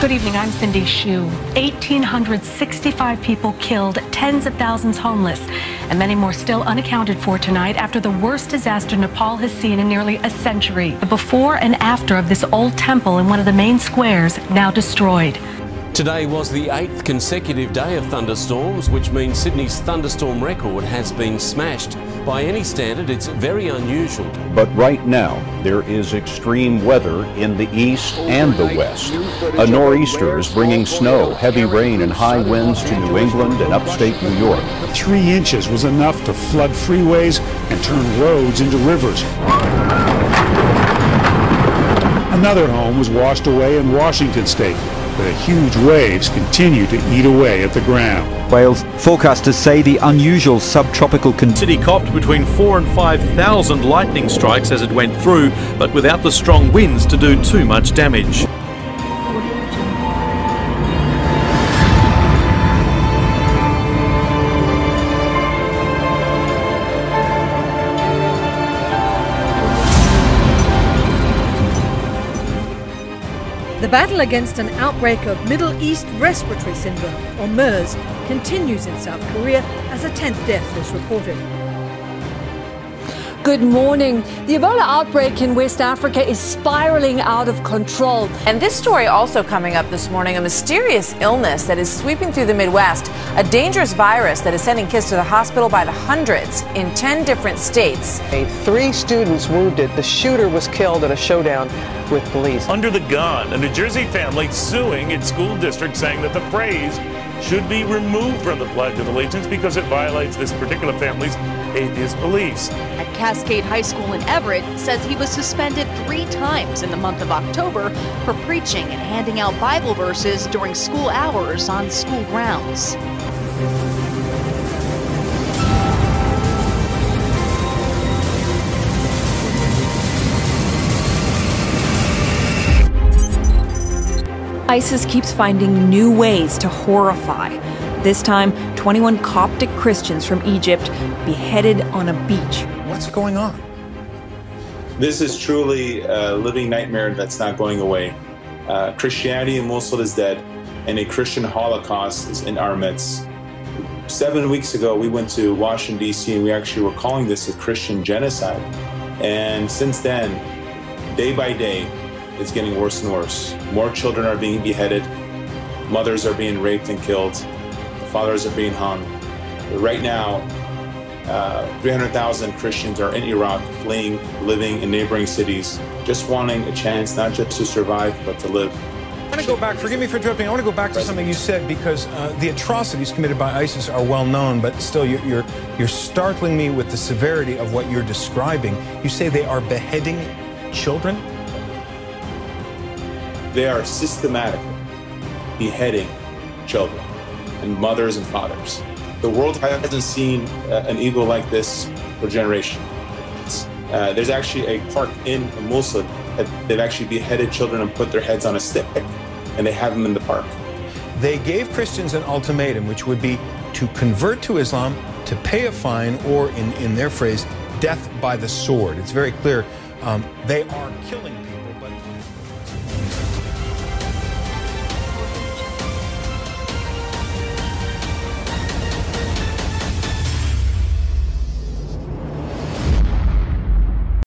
Good evening, I'm Cindy Hsu. 1,865 people killed, tens of thousands homeless, and many more still unaccounted for tonight after the worst disaster Nepal has seen in nearly a century. The before and after of this old temple in one of the main squares now destroyed. Today was the 8th consecutive day of thunderstorms, which means Sydney's thunderstorm record has been smashed. By any standard, it's very unusual. But right now, there is extreme weather in the east and the west. A nor'easter is bringing snow, heavy rain, and high winds to New England and upstate New York. 3 inches was enough to flood freeways and turn roads into rivers. Another home was washed away in Washington state. The huge waves continue to eat away at the ground. Wales forecasters say the unusual subtropical City copped between 4,000 and 5,000 lightning strikes as it went through, but without the strong winds to do too much damage. The battle against an outbreak of Middle East Respiratory Syndrome, or MERS, continues in South Korea as a 10th death is reported. Good morning. The Ebola outbreak in West Africa is spiraling out of control. And this story also coming up this morning, a mysterious illness that is sweeping through the Midwest, a dangerous virus that is sending kids to the hospital by the hundreds in 10 different states. 3 students wounded. The shooter was killed in a showdown with police. Under the gun, a New Jersey family suing its school district saying that the phrase should be removed from the Pledge of Allegiance because it violates this particular family's atheist beliefs. At Cascade High School in Everett says he was suspended 3 times in the month of October for preaching and handing out Bible verses during school hours on school grounds. ISIS keeps finding new ways to horrify. This time, 21 Coptic Christians from Egypt beheaded on a beach. What's going on? This is truly a living nightmare that's not going away. Christianity in Mosul is dead, and a Christian Holocaust is in our midst. 7 weeks ago, we went to Washington, D.C., and we actually were calling this a Christian genocide. And since then, day by day, it's getting worse and worse. More children are being beheaded, mothers are being raped and killed, fathers are being hung. But right now, 300,000 Christians are in Iraq, fleeing, living in neighboring cities, just wanting a chance not just to survive, but to live. I want to go back, forgive me for interrupting, I want to go back to something you said, because the atrocities committed by ISIS are well known, but still you're startling me with the severity of what you're describing. You say they are beheading children? They are systematically beheading children and mothers and fathers. The world hasn't seen an evil like this for generations. There's actually a park in Mosul that they've actually beheaded children and put their heads on a stick, and they have them in the park. They gave Christians an ultimatum, which would be to convert to Islam, to pay a fine, or in their phrase, death by the sword. It's very clear they are killing